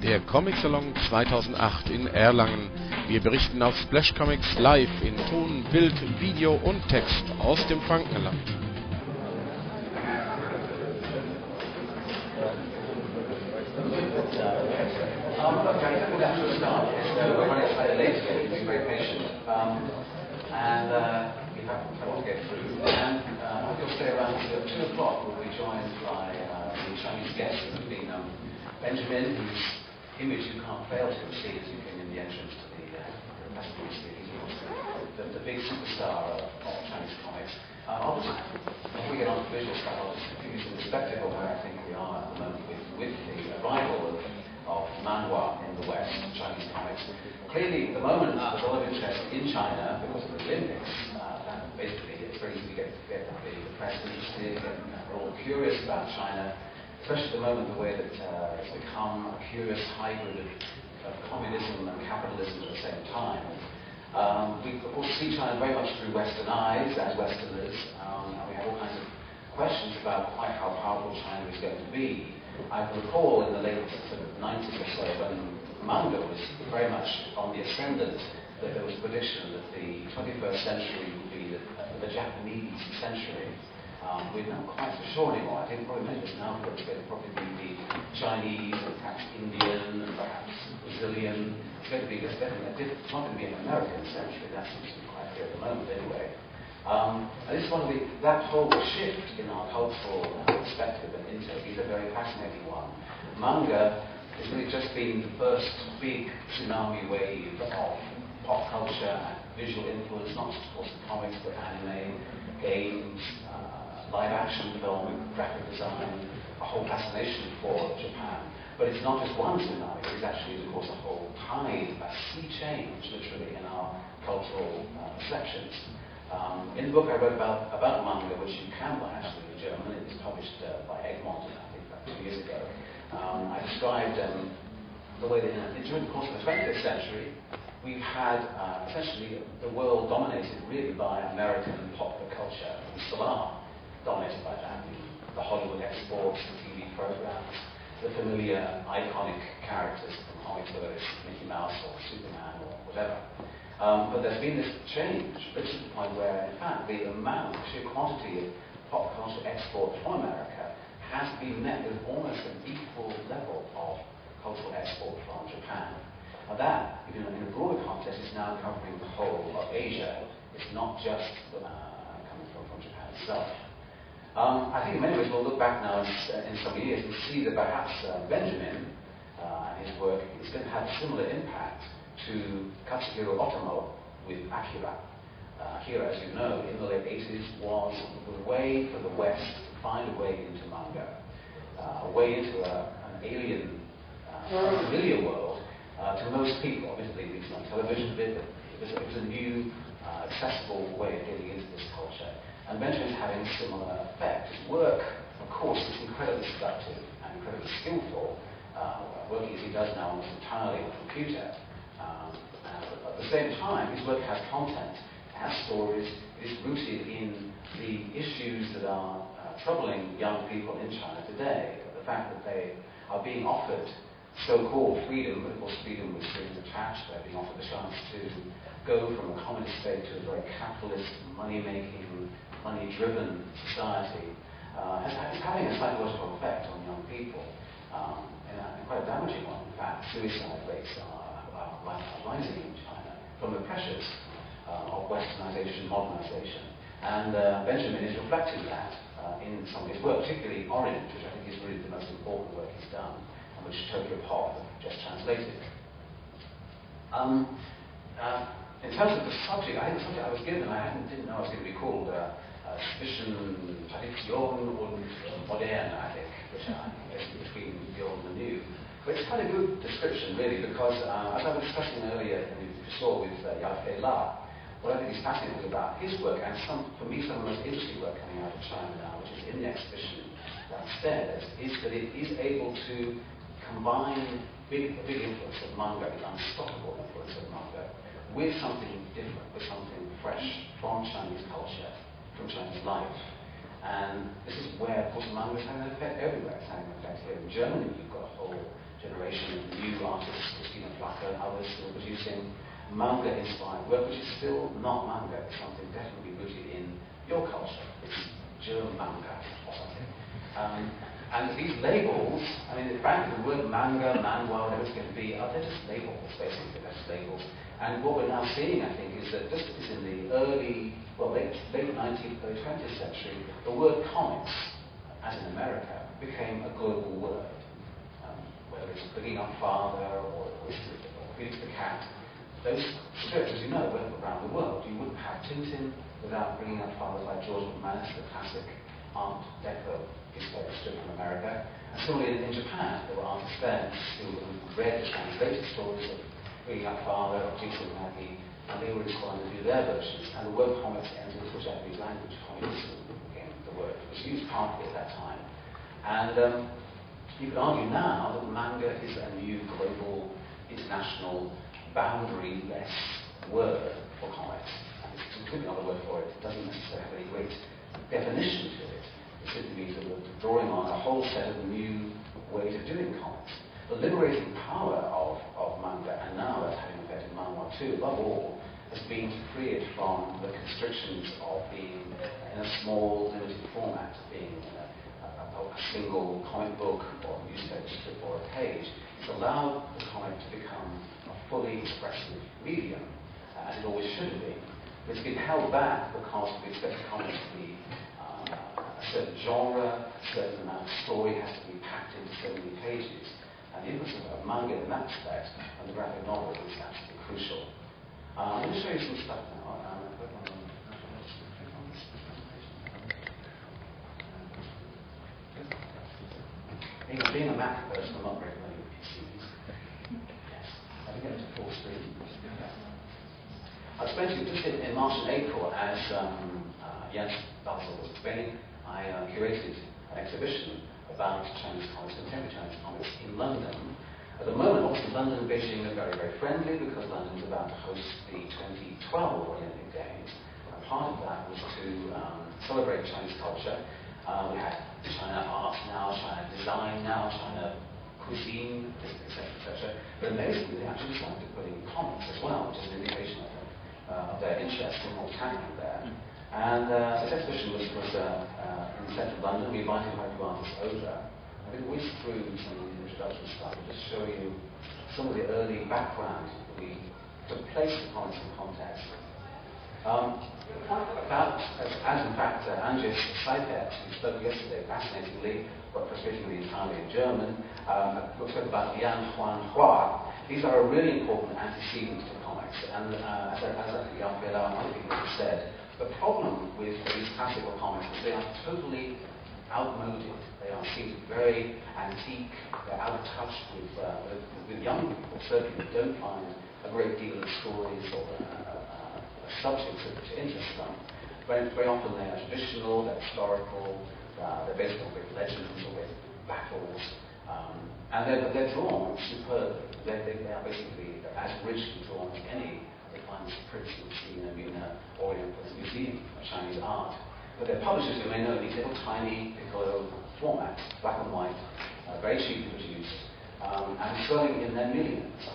Der Comic-Salon 2008 in Erlangen. Wir berichten auf Splash Comics live in Ton, Bild, Video und Text aus dem Frankenland. I want to get through, and I will stay around until 2 o'clock. We'll be joined by the Chinese guests that have been Benjamin, whose image you can't fail to see as you came in the entrance to the festival. The big superstar of Chinese comics. I'll just, before we get on to visual stuff, I'll just give you some perspective of where I think we are at the moment with the arrival of manhwa in the West, Chinese comics. Clearly, at the moment, there's a lot of interest in China because of the Olympics. Basically, it's very easy to get the press interested, and we're all curious about China, especially at the moment, the way that it's become a curious hybrid of communism and capitalism at the same time. We, of course, see China very much through Western eyes, as Westerners, and we have all kinds of questions about quite how powerful China is going to be. I recall in the late sort of 90s or so, when manga was very much on the ascendant, that there was a prediction that the 21st century would be the Japanese century. We're not quite so sure anymore. I think probably many of us now it's going to probably be the Chinese, and perhaps Indian, and perhaps Brazilian. It's going to be it's not going to be an American century. That seems to be quite clear at the moment anyway. And this is one of that whole shift in our cultural perspective and intake is a very fascinating one. Manga has really just been the first big tsunami wave of pop culture and visual influence, not just of course comics, but anime, games, live action film, graphic design, a whole fascination for Japan. But it's not just one tsunami, it's actually, of course, a whole tide, a sea change, literally, in our cultural perceptions. In the book I wrote about manga, which you can buy actually in German. It was published by Egmont, I think, about 2 years ago. I described the way that during the course of the 20th century, we've had essentially the world dominated really by American popular culture. We still are dominated by that. The Hollywood exports, the TV programs, the familiar iconic characters from comics, whether it's Mickey Mouse or Superman or whatever. But there's been this change, which is the point where, in fact, the amount, the sheer quantity of pop culture export from America has been met with almost an equal level of cultural export from Japan. Now that, in a broader context, is now covering the whole of Asia. It's not just coming from Japan itself. I think in many ways we'll look back now in some years and see that perhaps Benjamin and his work is going to have a similar impact to Katsuhiro Otomo with Akira. Akira, as you know, in the late 80s was the way for the West to find a way into manga, a way into an alien, familiar world to most people. Obviously, it's not television, but it was a new, accessible way of getting into this culture. And Benjamin's having a similar effect. His work, of course, is incredibly seductive and incredibly skillful, working as he does now almost entirely on a computer. At the same time, his work has content, it has stories, it is rooted in the issues that are troubling young people in China today. The fact that they are being offered so-called freedom, but of course freedom with strings attached. They're being offered the chance to go from a communist state to a very capitalist, money-making, money-driven society. It's having a psychological effect on young people, and quite a damaging one. In fact, suicide rates are rising in China from the pressures of westernization, modernization. And Benjamin is reflecting that in some of his work, particularly Orange, which I think is really the most important work he's done, and which Tokyo Pop just translated. In terms of the subject, I think the subject I was given, didn't know it was going to be called Zwischen, und Moderne, I think, which I guess is between the old and the new. But it's quite a good description, really, because as I was discussing earlier, and you saw with Yafei La, what I think is fascinating about his work, and for me some of the most interesting work coming out of China now, which is in the exhibition downstairs, is that it is able to combine the big influence of manga, the unstoppable influence of manga, with something different, with something fresh from Chinese culture, from Chinese life. And this is where, of course, manga is having an effect everywhere. It's having an effect here in Germany. You've got a whole generation generation of new artists, Christina Flacker and others, who are producing manga-inspired work, which is still not manga. It's something definitely rooted in your culture. It's German manga or something. And these labels, I mean, frankly, the word manga, manhwa, whatever it's going to be, they're just labels, basically. They're just labels. And what we're now seeing, I think, is that just as in the late 19th, early 20th century, the word comics, as in America, became a global word. Whether it's bringing up father or feeding the cat, those strips, as you know, went around the world. You wouldn't have Tintin without bringing up father by George McManus, the classic Art Deco strip from America. And similarly in Japan, there were artists then who read the translated stories of Bringing Up Father or Jigsaw Maggie, and they were inspired to do their versions. And the word comics entered into the Japanese language. Comics became the word. It was used partly at that time. And you could argue now that manga is a new global, international, boundary-less word for comics. And it's completely not a word for it. It doesn't necessarily have any great definition to it. It simply means that we're drawing on a whole set of new ways of doing comics. The liberating power of manga, and now that's having effect in manhwa too, above all, has been to free it from the constrictions of being in a small, limited format, being a single comic book or newspaper strip or a page. It's allowed the comic to become a fully expressive medium, as it always should have been. But it's been held back because we expect comics to be a certain genre, a certain amount of story has to be packed into so many pages. And the influence of manga in that respect, and the graphic novel, is absolutely crucial. I'm going to show you some stuff now. Being a Mac person, I'm not very familiar with PCs. Yes. I can get it to full screen. I was mentioning just in March and April, as Jens Balzer was explaining, I curated an exhibition about Chinese comics, contemporary Chinese comics in London. At the moment, obviously, London and Beijing are very, very friendly because London's about to host the 2012 Olympic Games. And part of that was to celebrate Chinese culture. We had China art now, China design now, China cuisine, etc., etc. But amazingly, they actually decided to put in comics as well, which is an indication of their interest in what's happening there. And this exhibition was in the centre of London. We invited quite a few artists over. I'm going to whiz through some of the introduction stuff and just show you some of the early background that we took place in comics and context. As in fact, Andrzej Seifert, who spoke yesterday fascinatingly, but frustratingly entirely in German, spoke about Yan Huan Hua. These are a really important antecedents to comics. And as Jan Bela and other people have said, the problem with these classical comics is they are totally outmoded. They are seen very antique. They're out of touch with young people, certainly who don't find a great deal of stories or subjects to interest them. Very often they are traditional, they're historical, they're based on great legends or great battles, and they're drawn superbly. They are basically as richly drawn as any of the kinds of prints you would see in a Oriental museum of Chinese art. But they're published, as you may know, these little tiny piccolo formats, black and white, very cheaply produced, and selling in their millions.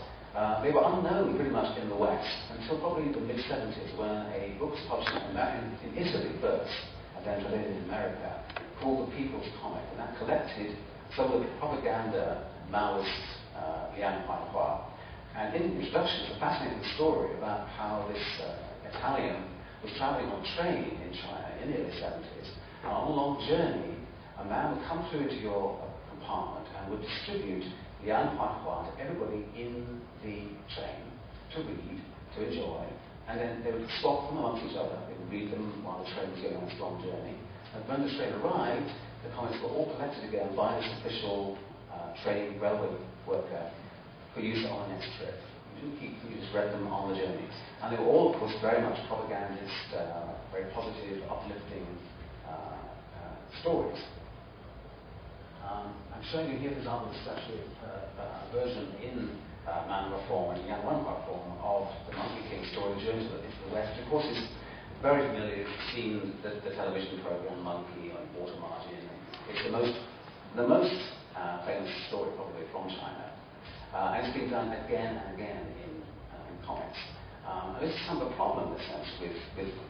They were unknown pretty much in the West until probably the mid-70s, when a book was published in Italy first, and then translated in America, called The People's Comic, and that collected some of the propaganda Maoist Liang Huanhua. And in the introduction, it's a fascinating story about how this Italian was traveling on a train in China in the early 70s, and on a long journey, a man would come through into your compartment and would distribute Liang Huanhua to everybody in the train to read, to enjoy, and then they would swap them amongst each other. They would read them while the train was going on its long journey. And when the train arrived, the comics were all collected again by this official train railway worker for use on the next trip. You just read them on the journey. And they were all, of course, very much propagandist, very positive, uplifting stories. I'm showing you here, for example, this is actually a version in manhwa form and Yanhua form of the Monkey King story, Journey into the West. Of course, it's very familiar. You've seen the television program Monkey on Water Margin. It's the most famous story probably from China. And it's been done again and again in comics. And this is kind of a problem in a sense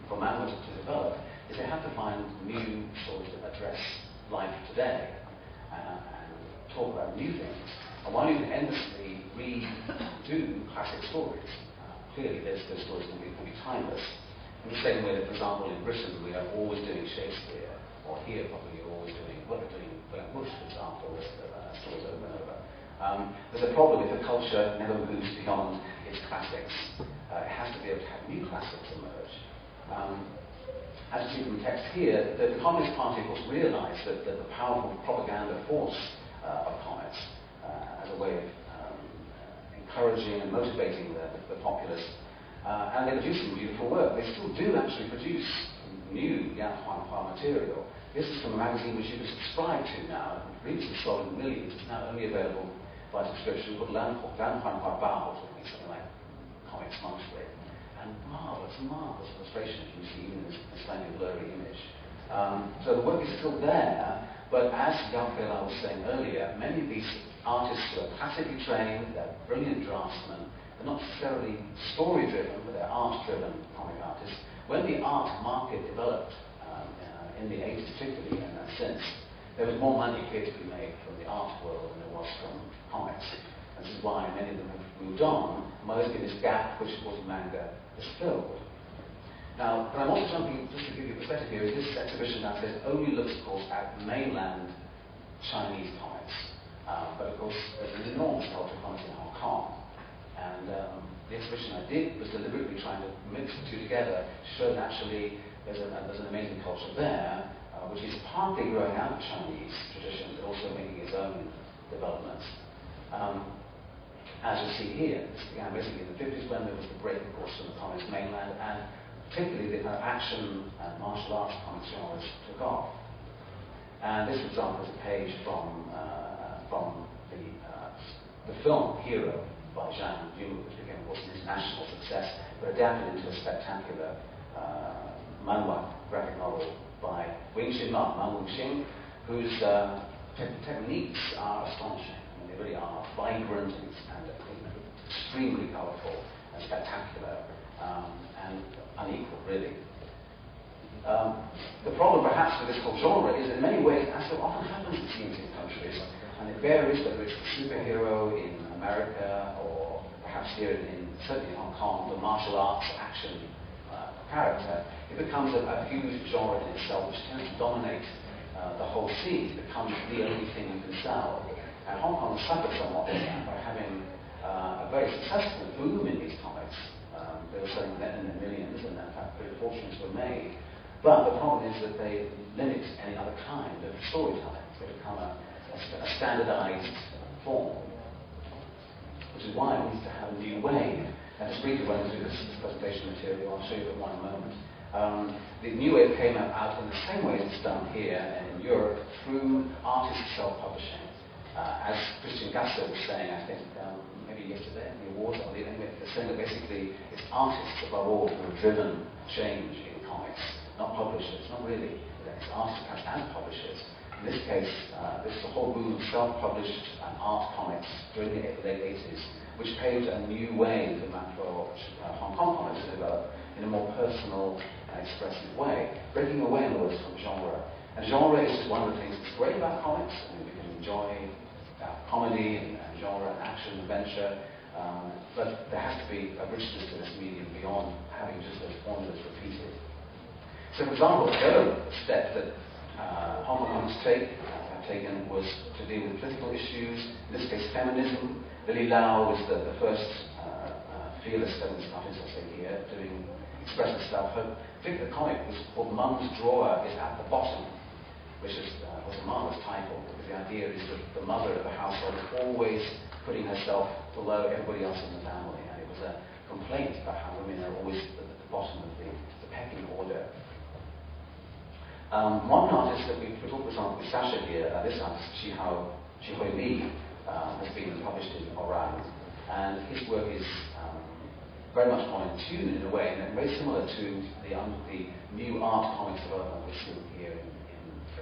for manga to develop, is they have to find new stories that address life today and talk about new things. And while you can endlessly redo classic stories, clearly those stories can be timeless. In the same way that, for example, in Britain we are always doing Shakespeare, or here probably you're always doing, well, we're doing William Bush, for example, stories over and over. There's a problem if the culture never moves beyond its classics. It has to be able to have new classics emerge. As you see from the text here, the Communist Party, of course, realized that the powerful propaganda force of comics as a way of encouraging and motivating the populace. And they produce some beautiful work. They still do actually produce new Yan Huanhua material. This is from a magazine which you can subscribe to now. It reaches sold in millions. It's now only available by subscription called Yan Huanhua Bao, something like Comics Monthly. And marvelous illustrations you see in this slightly blurry image. So the work is still there, but as Yao Feilai was saying earlier, many of these artists who are classically trained, they're brilliant draftsmen, they're not necessarily story-driven, but they're art-driven comic artists. When the art market developed, in the 80s particularly, and since, there was more money here to be made from the art world than there was from comics. And this is why many of them have moved on, and why there's been this gap which, of course, manga is filled. Now, but I'm also jumping, just to give you a perspective here, is this exhibition downstairs only looks, of course, at mainland Chinese comics. But, of course, there's an enormous culture of comics in Hong Kong. And the exhibition I did was deliberately trying to mix the two together to show that actually there's an amazing culture there, which is partly growing out of Chinese tradition, but also making its own developments. As you see here, this began basically in the 50s when there was the break, of course, from the communist mainland, and particularly the kind of action and martial arts comics genres took off. And this, for example, is a page from the film Hero by Zhang Yu, which became, of course, an international success, but adapted into a spectacular manhwa graphic novel by Wing Chun Ma, Ma Wing-Xing, whose techniques are astonishing. I mean, they really are vibrant and extremely colourful and spectacular and unequal, really. The problem, perhaps, with this whole genre is, in many ways, as so often happens in Asian countries, and it varies whether it's a superhero in America or perhaps here certainly in Hong Kong, the martial arts action character, it becomes a huge genre in itself, which tends to dominate the whole scene. It becomes the only thing you can sell. And Hong Kong suffered somewhat from that by having a very successful boom in these comics. They were selling in the millions, and in fact, great fortunes were made. But the problem is that they limit any other kind of storytelling. They become a standardized form, which is why it needs to have a new wave. And just briefly run through this presentation material, I'll show you in one moment. The new wave came out in the same way as it's done here and in Europe through artist self-publishing. As Christian Gasser was saying, I think, maybe yesterday in the awards, anyway, they're saying that basically it's artists above all who have driven change in comics, not publishers, not really. It's artists and publishers. In this case, this is a whole boom of self-published art comics during the late 80s, which paved a new way for Hong Kong comics to develop in a more personal and expressive way, breaking away, in other words, from genre. And genre is just one of the things that's great about comics. I mean, we can enjoy comedy and genre and action, adventure, but there has to be a richness to this medium beyond having just those formulas repeated. So, for example, the other step that Hong Kong comics have taken was to deal with political issues, in this case feminism. Lily Lau was the first fearless feminist artist, I say here, doing expressive stuff. Her particular comic was called Mum's Drawer is at the Bottom, which was a marvelous title, because the idea is that the mother of the household is always putting herself below everybody else in the family, and it was a complaint about how women are always at the bottom of the pecking order. One artist that we talked, for example, with Sasha here, this artist, Jihui Li, has been published in Erlangen, and his work is very much more in tune in a way, and very similar to the new art comics development we're seeing here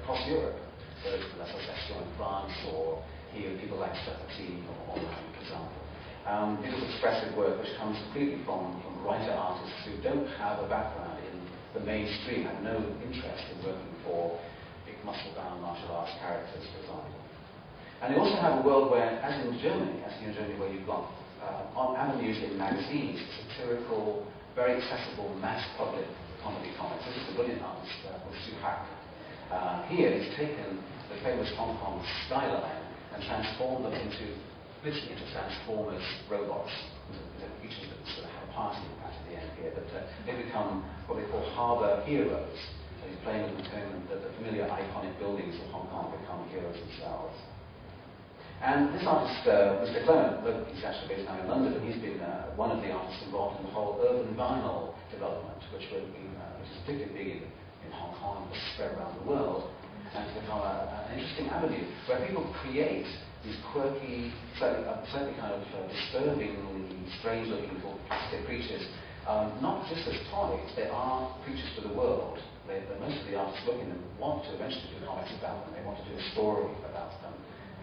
across Europe, whether it's La Association in France or here people like Serpentine or for example. Beautiful expressive work which comes completely from writer artists who don't have a background in the mainstream, have no interest in working for big muscle-bound martial arts characters, for example. And you also have a world where, as in Germany, where you've got on avenues in magazines, satirical, very accessible, mass public comedy comics. This is a brilliant artist called Su Hack. Here he's taken the famous Hong Kong skyline and transformed them literally into Transformers robots. Each of them sort of have a party at the end here, but they become what they call harbour heroes. So he's playing with the familiar iconic buildings of Hong Kong become heroes themselves. And this artist, Mr. Clement, he's actually based now in London, and he's been one of the artists involved in the whole urban vinyl development, which is particularly big in Hong Kong, but spread around the world, and it's become an interesting avenue where people create these quirky, slightly kind of disturbingly strange-looking plastic creatures, not just as toys, they are creatures for the world. Most of the artists working them want to eventually do comics about them, they want to do a story about them.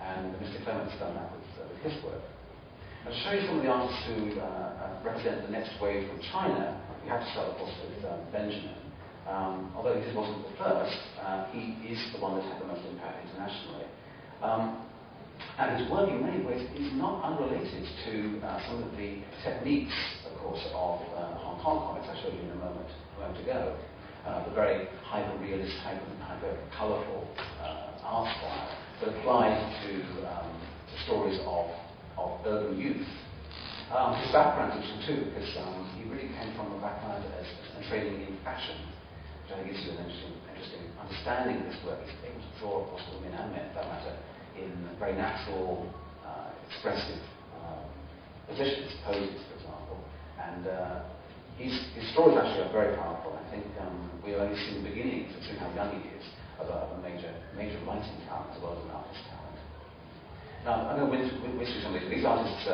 And Mr. Clement's done that with his work. I'll show you some of the artists who represent the next wave from China. We have to start, of course, with Benjamin. Although he wasn't the first, he is the one that's had the most impact internationally. And his work in many ways is not unrelated to some of the techniques, of course, of Hong Kong comics I showed you in a moment ago. The very hyper-realist, hyper-colourful art style that applies to the stories of urban youth. His background is interesting too, because he really came from a background and training in fashion, which I think gives you an interesting understanding of his work. He's able to draw, of course, women and men, for that matter, in very natural, expressive positions, poses, for example. And his stories actually are very powerful. I think we've only seen the beginning, considering how young he is, of a major writing talent as well as an artist talent. Now, I'm going to whiz through some of these. These artists,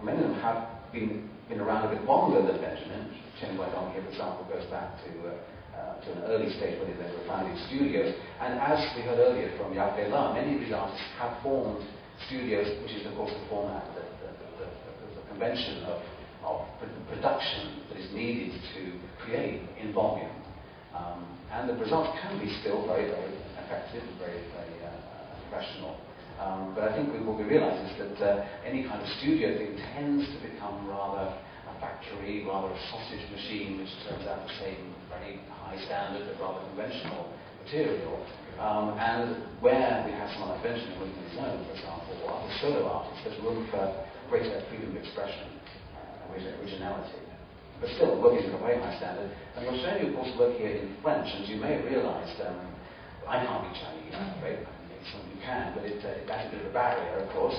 many of them have been around a bit longer than Benjamin. Chen Weidong here, for example, goes back to an early stage when they were founding studios. And as we heard earlier from Yao Fei La, many of these artists have formed studios, which is, of course, the format, the convention of production that is needed to create in volume. And the results can be still very, very effective and very, very professional. But I think what we realise is that any kind of studio thing tends to become rather a factory, rather a sausage machine, which turns out the same very high standard but rather conventional material. And where we have someone like Benjamin working on his own, for example, or other solo artists, there's room for greater freedom of expression and greater originality. But still, working at a very high standard. And we'll show you, of course, work here in French, and you may have realised, I can't be Chinese, I'm afraid. Maybe some of you can, but that's a bit of a barrier, of course.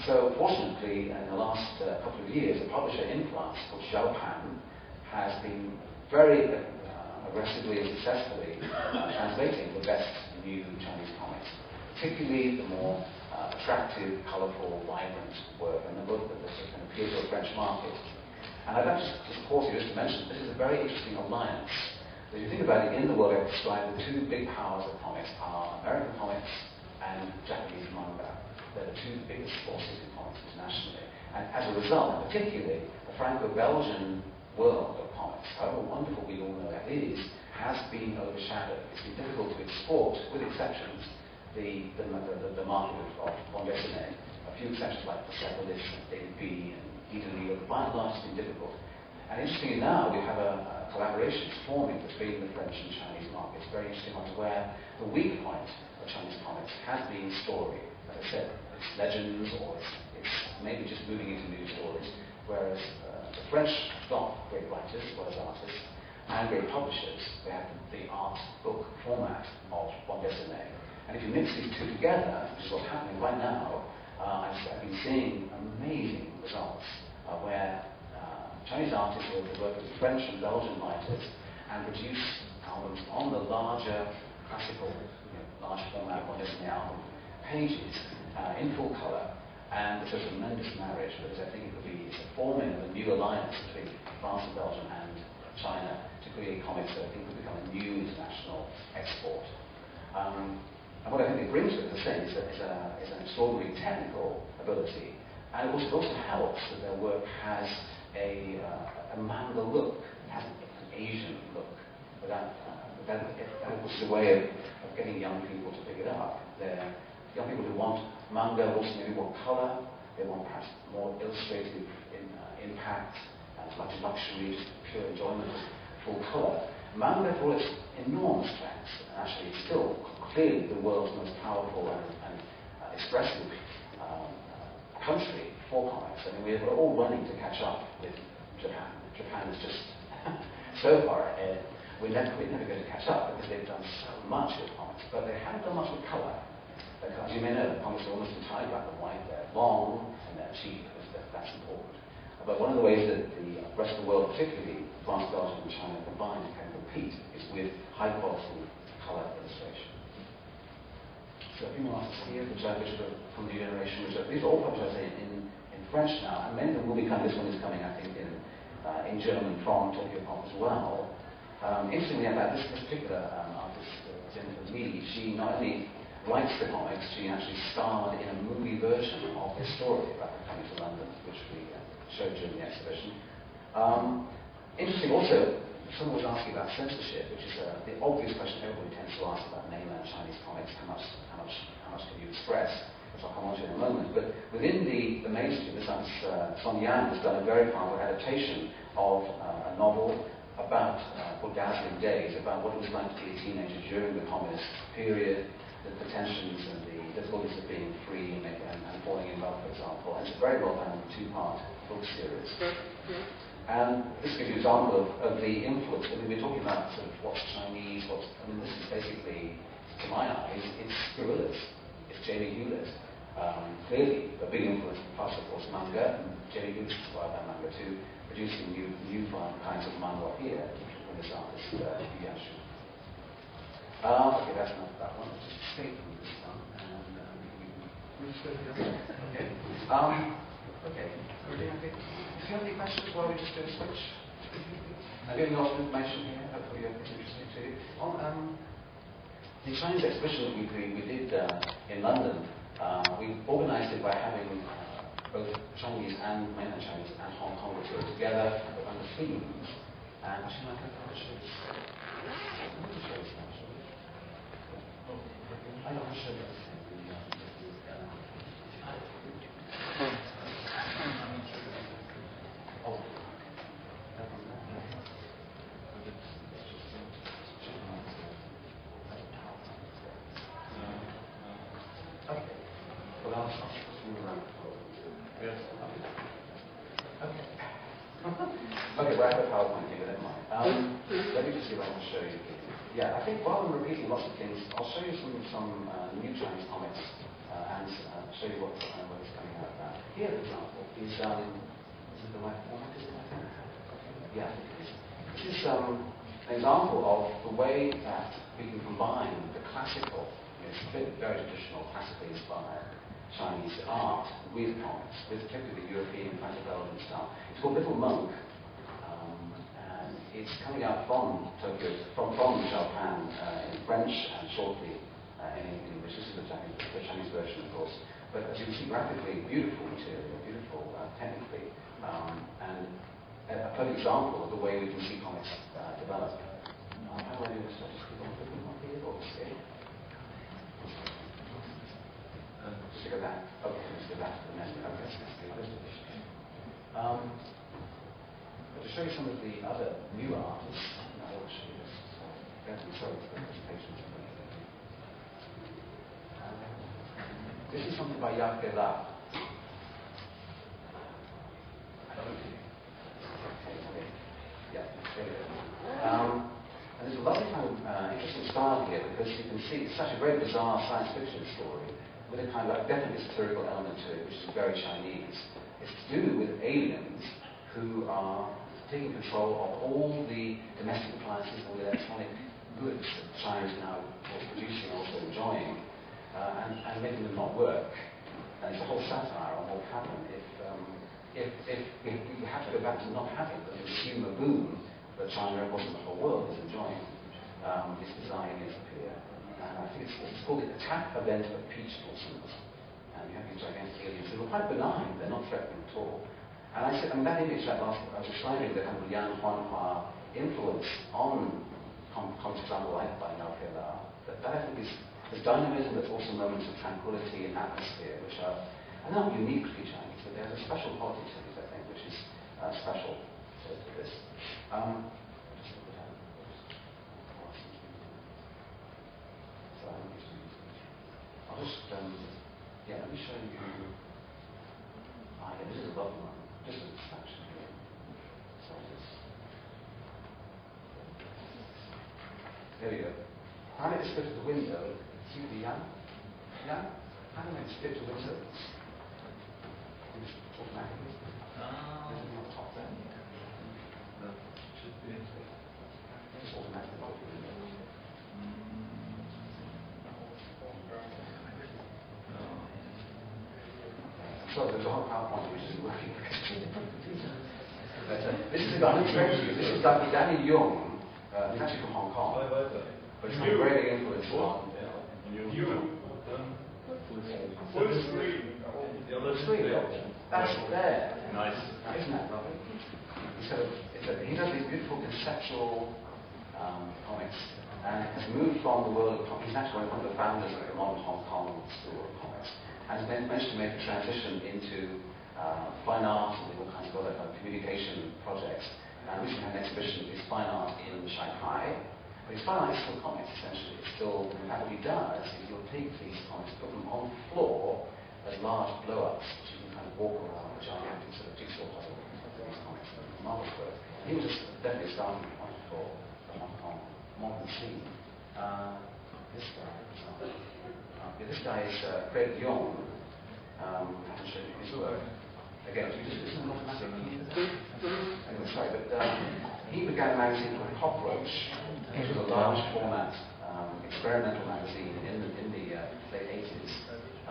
So fortunately, in the last couple of years, a publisher in France called Xiaopan has been very aggressively and successfully translating the best new Chinese comics, particularly the more attractive, colourful, vibrant work, and the book that can appeal to a French market. And I'd like to pause here just to mention this is a very interesting alliance. If you think about it, in the world I've described the two big powers of comics are American comics and Japanese manga. They're the two biggest forces in comics internationally. And as a result, particularly the Franco-Belgian world of comics, however wonderful we all know that is, has been overshadowed. It's been difficult to export, with exceptions, the market of bande dessinée. A few exceptions like Persepolis and David B. and Italy, but by and large it's been difficult. And interestingly now we have a collaboration forming between the French and Chinese markets. Very interesting one where the weak point of Chinese comics has been story. As I said, it's legends or it's maybe just moving into new stories, whereas the French have got great writers as well as artists and great publishers. They have the art book format of bande dessinée. And if you mix these two together, which is what's happening right now, I've been seeing amazing results where Chinese artists will work with French and Belgian writers and produce albums on the larger classical, large format bande dessinée album pages in full colour, and it's a tremendous marriage because I think it could be the forming of a new alliance between France and Belgium and China to create comics that I think could become a new international export. And what I think it brings with it, as I say, is an extraordinary technical ability, And it also helps that their work has a manga look, it has an Asian look. But that was the way of getting young people to pick it up. They're young people who want manga also maybe want color, they want perhaps more illustrative impact, as much luxury, just pure enjoyment of full color. Manga, for its enormous effects, and actually still clearly the world's most powerful and expressive country for comics. I mean, we're all running to catch up with Japan. Japan is just so far ahead. We're never going to catch up because they've done so much with comics, but they haven't done much with color. As you may know, the comics are almost entirely black and white. They're long and they're cheap because that's important. But one of the ways that the rest of the world, particularly advanced Belgium and China combined, can compete is with high quality color illustration. So a few more artists here, which are from the generation, these are all published in French now, and many of them will be coming. This one is coming, I think, in German from Tokyo Pop as well. Interestingly about this particular artist, Jennifer Lee, she not only writes the comics, she actually starred in a movie version of this story about her coming to London, which we showed during the exhibition. Interesting also, someone was asking about censorship, which is the obvious question everybody tends to ask about mainland Chinese comics, how much can you express, which I'll come on to in a moment. But within the mainstream, this time Son Yan has done a very powerful adaptation of a novel about dazzling days, about what it was like to be a teenager during the communist period, the tensions and the difficulties of being free and falling in love, for example. And it's a very well done two-part book series. And this gives you an example of the influence. I mean, we're talking about sort of what's Chinese, this is basically, to my eyes, it's guerrillas. It's J.B. Hewlett. Clearly, a big influence, plus of course manga, and J.B. Hewlett inspired by manga too, producing new kinds of manga here, from this artist, Yashu. Okay, that's not that one. Let's just escape from this one. Okay. Okay. Everything okay? Do you have any questions while we just do a switch? Have you any lots of information here? Hopefully it's interesting to you. On the Chinese exhibition that we did in London, we organised it by having both Chinese and mainland Chinese and Hong Kong together under themes. And actually, I'll show you this. I know, I'll show you this. Okay, well, I have a PowerPoint here, but never mind. Let me just see if I can show you. Yeah, I think rather than repeating lots of things, I'll show you some new Chinese comics and show you what is coming out of that. Here, for example, is it the right format? Yeah. This is an example of the way that we can combine the classical, very traditional, classically inspired Chinese art with comics, with particularly the European antebellum style. It's called Little Monk, and it's coming out from Tokyo, from Japan in French and shortly in English. This is the Chinese version, of course. But as you can see, graphically, beautiful material, beautiful technically, and a perfect example of the way we can see comics develop. How do I do this? I just click on Little Monk here, or escape? Just go back. Okay, let's go back to the menu. Okay, but to show you some of the other new artists, I will show you this. Sorry for the presentation. This is something by Yake La. Yeah, there we go. And there's a lovely kind of interesting style here because you can see it's such a very bizarre science fiction story with a kind of definitely satirical element to it, which is very Chinese. It's to do with aliens who are taking control of all the domestic appliances and the electronic goods that China is now producing and also enjoying, and making them not work. And it's a whole satire on what would happen if we have to go back to not having the consumer boom that China, of course, and the whole world is enjoying. This bizarre image up here. And I think it's called the attack event of peach blossoms. And you have these gigantic aliens who look quite benign. They're not threatening at all. And I said, I mean, that image I was describing, the kind of Liang Huanhua influence on Comic-Salon life by Naukela, that I think is the dynamism, but also moments of tranquility and atmosphere, which are not uniquely Chinese, but there's a special quality to these, I think, which is special to this. I'll just, yeah, let me show you. Yeah, this is a lovely one. Just a fraction here. So this. There we go. How did it split to the window? See the young? Yeah? How did it split to the window? Just automatically. There's on the top there. No, it should be. It's automatically off the window. So there's a whole PowerPoint which isn't working. But, this is a guy who trains you. This is Danny Young. He's actually from Hong Kong. But he's got a very big influence on Where's the three? The other three. That's there. Nice. Isn't that lovely? He does these beautiful conceptual comics, and has moved from the world of comics. He's actually one of the founders of the modern Hong Kong school of comics. And managed to make a transition into fine art and all kinds of other communication projects. And recently had an exhibition of his fine art in Shanghai. But his fine art is still comics, essentially. It's still, in fact, what he does is he'll take these comics, put them on the floor as large blow-ups, which you can kind of walk around, which are gigantic sort of jigsaw puzzle of these comics. Marvelous work. He was definitely a starting point for the Hong Kong modern scene. This guy, for example. This guy is Fred Young. I haven't shown you his work. Again, this is an automatic key. Anyway, sorry, but he began a magazine called Cockroach, which was a large format experimental magazine in the late 80s.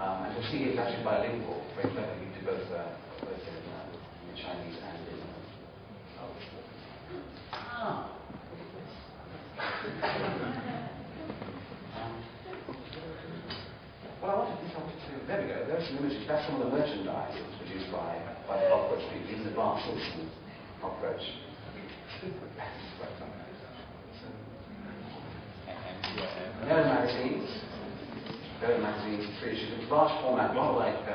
And you'll see he's actually bilingual, very clever. He did both in Chinese and in. Well, I wanted to, there we go, there's some images. That's some of the merchandise that was produced by the Cockroach people, even the Bart Simpson Cockroach. And there are magazines. Three issues. It was large format, rather like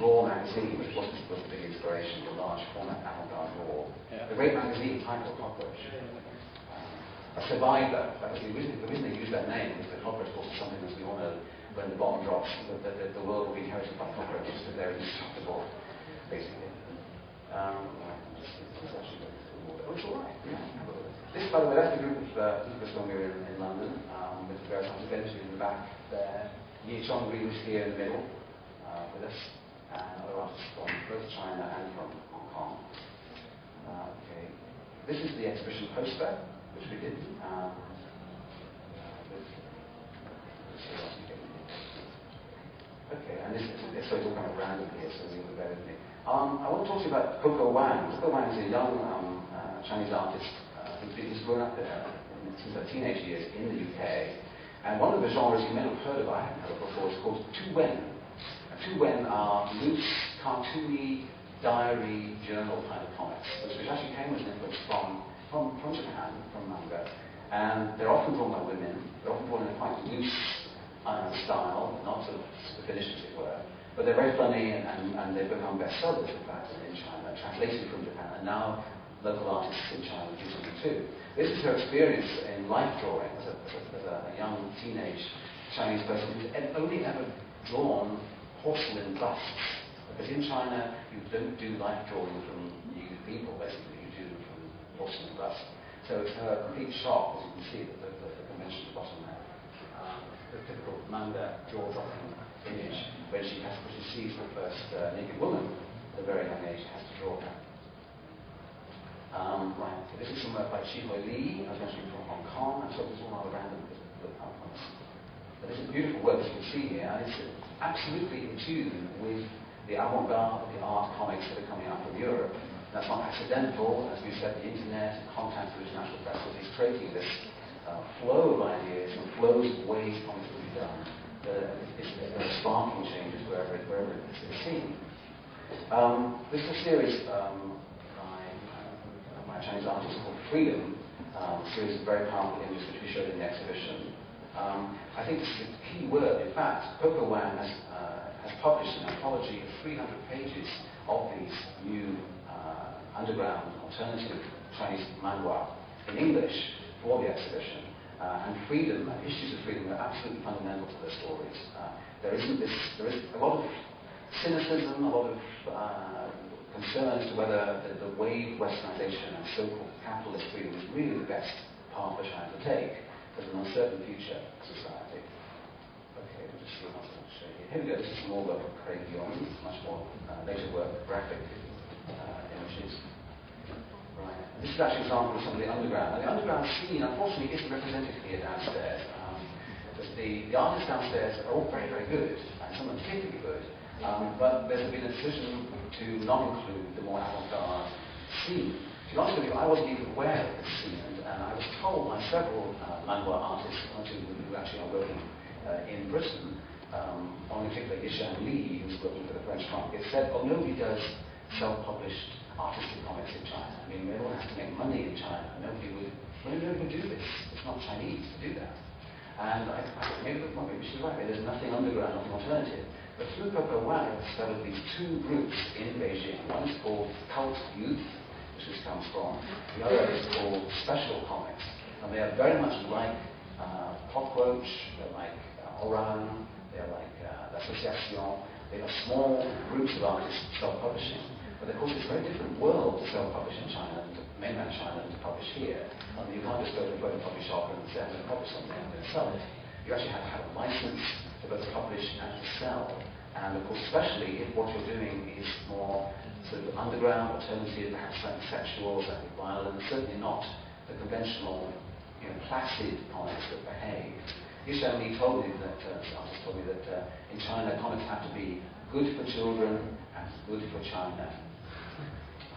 Raw magazine, which was the big inspiration for large format avant-garde Raw. The great magazine titled Cockroach. A survivor. The reason they use that name is the cockroach was something, as we all know, when the bomb drops, the world will be inherited by cockroaches because they're indestructible, basically. It's all right. Yeah. This, by the way, that's the group of people when we were in London, with the various artists in the back there. Yi Chongri was here in the middle with us, and other artists from both China and from Hong Kong. Okay. This is the exhibition poster, which we did. Okay, and so it's all kind of random here, so you'll bear with me. I want to talk to you about Coco Wang. Coco Wang is a young Chinese artist who's grown up there since her teenage years in the UK. And one of the genres you may not have heard of, I haven't heard of before, is called Tu Wen. Tu Wen are loose, cartoony, diary, journal kind of comics, which actually came as an influence from Japan, from manga. And they're often drawn by women. They're often drawn in a quite loose style, not sort of finished, as it were. But they're very funny, and they've become bestsellers, in fact, in China, translated from Japan, and now local artists in China do something too. This is her experience in life drawing as a young teenage Chinese person who's only ever drawn porcelain busts. Because in China, you don't do life drawing from nude people, basically, you do them from porcelain busts. So it's her complete shock, as you can see, that the convention at the bottom there. The typical manga jaw-dropping image when she sees the first naked woman at a very young age, has to draw her. Right, so this is some work by Chi Hoi Lee, I was mentioning from Hong Kong, and so this is all rather random because of the PowerPoints. But this is beautiful work, as you can see here, and it's absolutely in tune with the avant-garde, the art comics that are coming out from Europe. That's not accidental, as we said, the internet, contact with international press is creating this flow of ideas and flows of ways comics can be done. There are sparking changes wherever it's seen. This is a series by a Chinese artist called Freedom, a series of very powerful images which we showed in the exhibition. I think this is a key word. In fact, Coco Wang has published an anthology of 300 pages of these new underground alternative Chinese manhwa in English for the exhibition. And freedom, and issues of freedom, are absolutely fundamental to their stories. There is a lot of cynicism, a lot of concern as to whether the way of westernization and so-called capitalist freedom is really the best path for China to take. There's an uncertain future society. Okay, we'll just see what else I want to show you. Here we go. This is more work of Craig Young, much more later work, graphic images. Right. And this is actually an example of some of the underground. And the underground scene, unfortunately, isn't represented here downstairs. The artists downstairs are all very, very good, and some are particularly good. But there's been a decision to not include the more avant-garde scene. To be honest with you, I wasn't even aware of this scene, and I was told by several manhwa artists, who actually are working in Britain, one in particular, Yishan Li, who's working for the French market, said, oh, nobody does self-published artistic comics in China. I mean, everyone has to make money in China. Nobody would do this. It's not Chinese to do that. And I thought, maybe she's right. There's nothing underground, nothing alternative. But through Coco Wang, I discovered these two groups in Beijing. One is called Cult Youth, which this comes from. The other is called Special Comics. And they are very much like Cockroach, they're like Orang, they're like L'Association. They are small groups of artists self-publishing. But of course, it's a very different world to self-publish in China, to mainland China, and to publish here. You can't just go to a photocopy shop and say, I'm going to publish something, I'm going to sell it. You actually have to have a license to both publish and to sell. And of course, especially if what you're doing is more sort of underground, alternative, perhaps slightly sexual, slightly violent, certainly not the conventional, placid comics that behave. Yishan Li told me that, artist told me that in China, comics have to be good for children and good for China.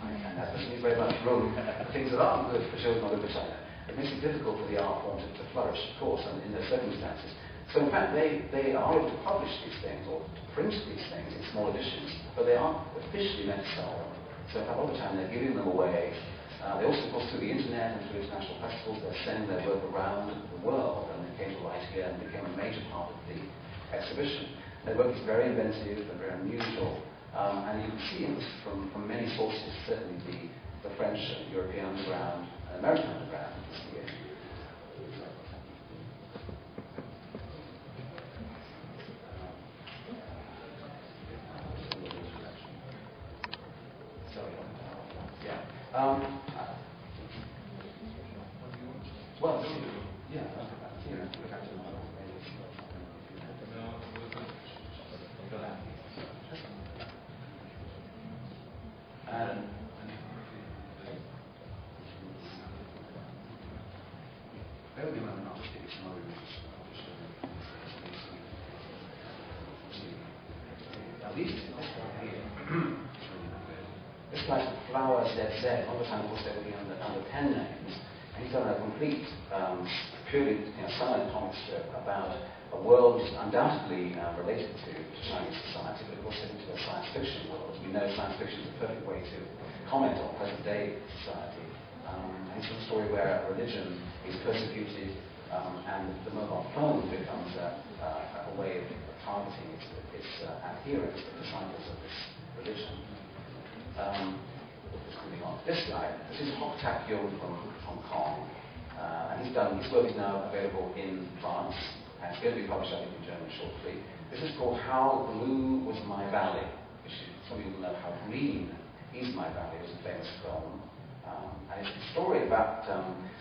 And that doesn't leave very much room for things that aren't good for children or good for China. It makes it difficult for the art form to flourish, of course, and in their circumstances. So in fact, they are able to publish these things or to print these things in small editions, but they aren't officially meant to sell them. So in fact, all the time they're giving them away. They also, of course, through the internet and through international festivals, they're sending their work around the world, and it came to light here and became a major part of the exhibition. Their work is very inventive and very unusual. And you can see from many sources, certainly the French and European underground and American underground. Well, yeah. This guy's Flowers ZZ, all the time, of course, they were under pen names. And he's done a complete, purely silent comic strip about a world which is undoubtedly related to Chinese society, but also into a science fiction world. As we know, science fiction is the perfect way to comment on present-day society. And it's a story where religion is persecuted, and the mobile phone becomes a way of targeting its adherents, the disciples of this religion. This guy, this is Hok Tak Yung from Hong Kong, and his work is now available in France, and it's going to be published, I think, in German shortly. This is called How Blue Was My Valley, which some people know How Green Is My Valley. It was a famous film. And it's a story about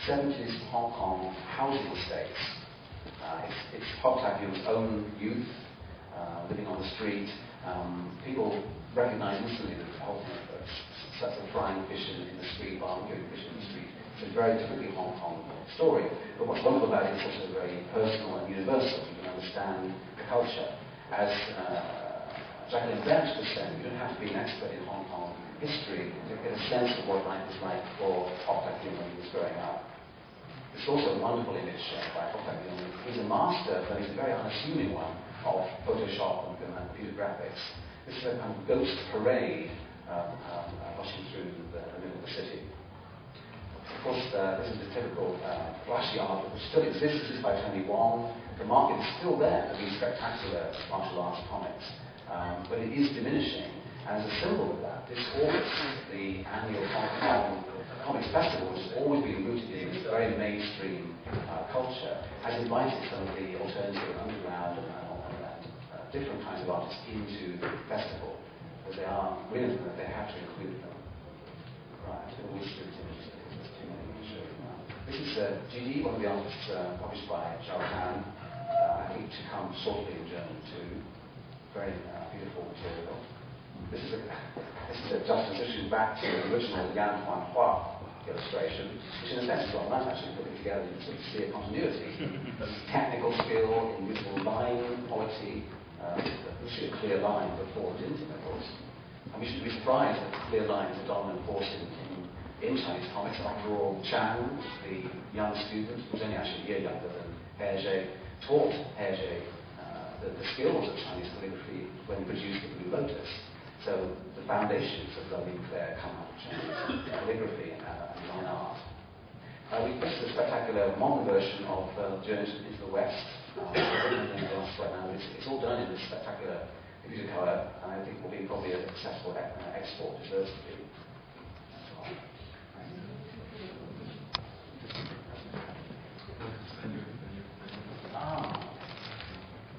70s Hong Kong housing estates. It's Hok Tak Yung's own youth living on the street. People recognize instantly that such a frying fish in the street, barbecuing fish in the street. It's a very typically Hong Kong story. But what's wonderful about it is also very personal and universal. You can understand the culture. As Jacqueline Bench was saying, you don't have to be an expert in Hong Kong history to get a sense of what life was like for Hok Tak Yung when he was growing up. It's also a wonderful image by Hok Tak Yung. He's a master, but he's a very unassuming one, of Photoshop and computer graphics. This is a kind of ghost parade rushing through the middle of the city. Of course, this is the typical flashy art which still exists. This is by Tony Wong. The market is still there for these spectacular martial arts comics, but it is diminishing. And as a symbol of that, this August, the annual Comic-Salon Comics Festival, which has always been rooted in this very mainstream culture, has invited some of the alternative underground and different kinds of artists into the festival, because they are brilliant that they have to include them. Right, so we'll just do it. This is Gigi, one of the artists published by Zhao Han, I think to come shortly in German too. Very beautiful material. This is a juxtaposition back to the original Yan Huan Hua illustration, which in a sense is quite nice actually, putting together you sort of see a continuity. Technical skill, invisible line quality, we see a clear line before it into of course. And we should be surprised that clear lines are dominant force in Chinese comics. After all, Chan, the young student, who's only actually a year younger than Hergé, taught Hergé the skills of Chinese calligraphy when he produced the Blue Lotus. So the foundations of Lovely Claire come out of Chinese calligraphy and line art. This is a spectacular modern version of Journey into the West. Right now. It's all done in this spectacular color, and I think will be probably a successful export, deserves to be.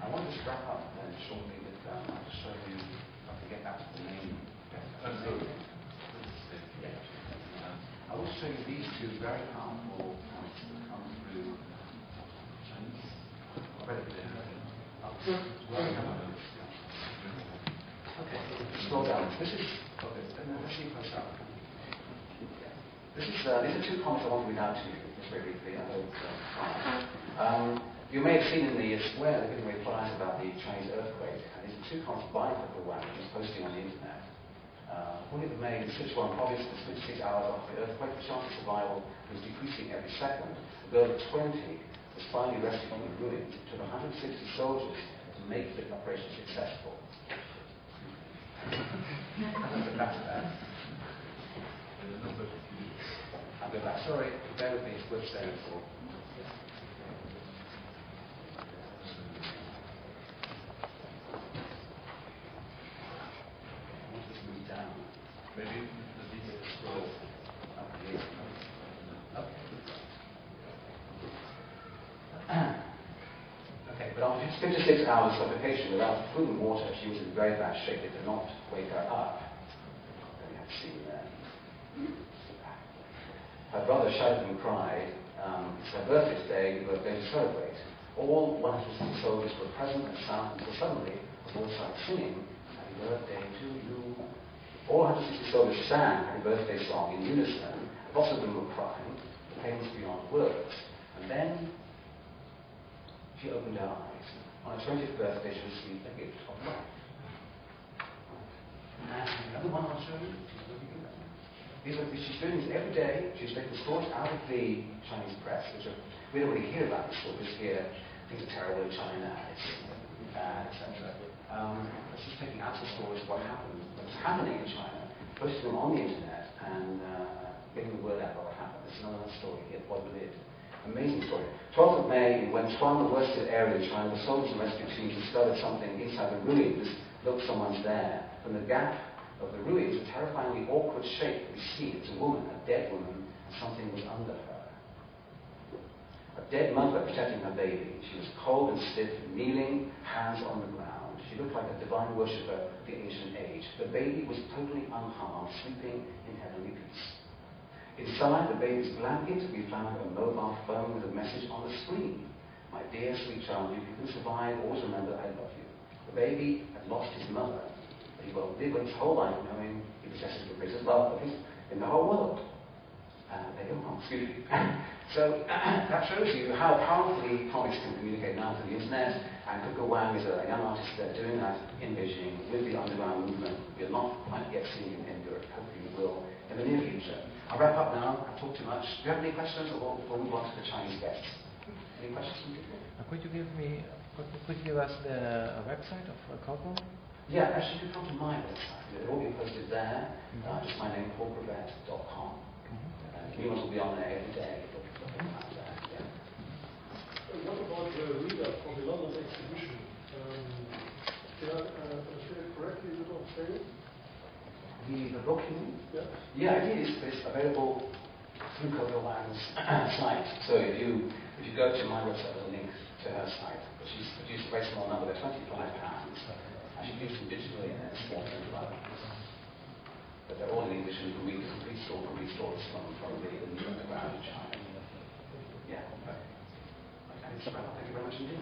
I want to just wrap up then shortly with I'll show you, I'll have to get back to the main. I will show you these two very powerful comics that come through Chinese. Okay, scroll down. This is, let's see close up. These are two comics I want to read out to you, just very briefly. I hope. You may have seen in the square the giving away flyers about the Chinese earthquake, and these are two comics by Purple Wang, which is posting on the internet. 40th of May, in Sichuan province, the 6 hours after the earthquake, the chance of survival was decreasing every second. A girl of 20 was finally rescued from the ruins. It took 160 soldiers to make the operation successful. I'll go back to that. I'll go back. Sorry, bear with me, it's worth staying for. Maybe the detail scroll up here. Okay, but after 56 hours suffocation without food and water, she was in very bad shape. They did not wake her up. You have seen that. Her brother shouted and cried. It's her birthday today, we were going to celebrate. All 160 soldiers were present and sound until suddenly the voice started singing, "Happy birthday to you." All 160 soldiers sang Happy Birthday song in unison. Lots of them were crying. The pain was beyond words. And then she opened her eyes. On her 20th birthday, she received a gift of life. And another one I'll show you. She's doing this every day. She's taking stories out of the Chinese press, which we don't really hear about these stories here. Things are terrible in China, it's bad, etc. She's taking actual stories of what's happening in China, posting them on the internet, and getting the word out about what happened. There's another story here, what we did. Amazing story. 12th of May, in Wenchuan, the worst hit area of China, the soldiers and rescue teams discovered something inside the ruins. Look, someone's there. From the gap of the ruins, a terrifyingly awkward shape we see. It's a woman, a dead woman, and something was under her. A dead mother protecting her baby. She was cold and stiff, kneeling, hands on the ground. She looked like a divine worshipper of the ancient age. The baby was totally unharmed, sleeping in heavenly peace. Inside the baby's blanket, we found a mobile phone with a message on the screen. My dear sweet child, if you can survive, always remember I love you. The baby had lost his mother, but he will live his whole life knowing he possesses the greatest love in the whole world. There you go, excuse me. So that shows you how powerfully comics can communicate now through the internet, and Coco Wang is a young artist there doing that in Beijing with the underground movement. We're not quite yet seeing in Europe. Hopefully we will in the near future. I'll wrap up now. I've talked too much. Do you have any questions, or we'll move on to the Chinese guests? Any questions from people? Could you give us the website of Coco? Yeah, actually, you can come to my website. It will be posted there. Just my name, paulgravette.com. Emails will be on there every day. Yeah. What about the reader for the London exhibition? Did I understand it correctly? Is it on sale? The book, you mean? Yeah. Yeah, it is. It's available through Comic-Salon's site. So if you go to my website, there's a link to her site. But she's produced a very small number. They're £25. And she produced them digitally and it's $4.25. But they're all in English and you can read the complete stories from the New Underground in China. Yeah. Thank you very much indeed.